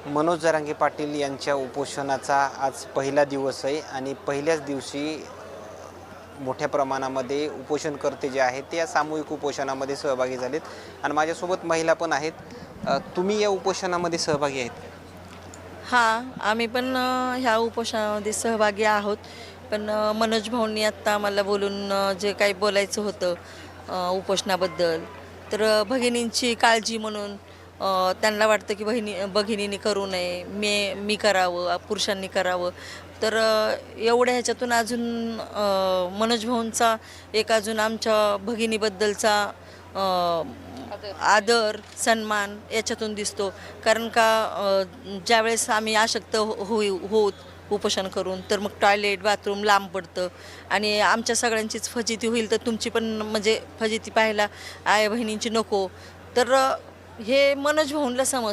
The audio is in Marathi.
मनोज जरांगे पाटील यांच्या उपोषणाचा आज पहिला दिवस आहे आणि पहिल्याच दिवशी मोठ्या प्रमाणामध्ये उपोषणकर्ते जे आहेत ते या सामूहिक उपोषणामध्ये सहभागी झालेत आणि माझ्यासोबत महिला पण आहेत. तुम्ही या उपोषणामध्ये सहभागी आहेत? हां, आम्ही पण ह्या उपोषणामध्ये सहभागी आहोत. पण मनोज भाऊंनी आत्ता आम्हाला बोलून जे काही बोलायचं होतं उपोषणाबद्दल, तर भगिनींची काळजी म्हणून त्यांना वाटतं की भगिनींनी करू नये, मी करावं, पुरुषांनी करावं. तर एवढ्या ह्याच्यातून अजून मनोज भाऊंचा एक अजून आमच्या भगिनीबद्दलचा आदर, सन्मान याच्यातून दिसतो. कारण का ज्यावेळेस आम्ही अशक्त होत उपोषण करून, तर मग टॉयलेट, बाथरूम लांब पडतं आणि आमच्या सगळ्यांचीच फजिती होईल, तर तुमची पण म्हणजे फजिती पाहायला आई बहिणींची नको. तर हे मनोज भाऊंला समजतं.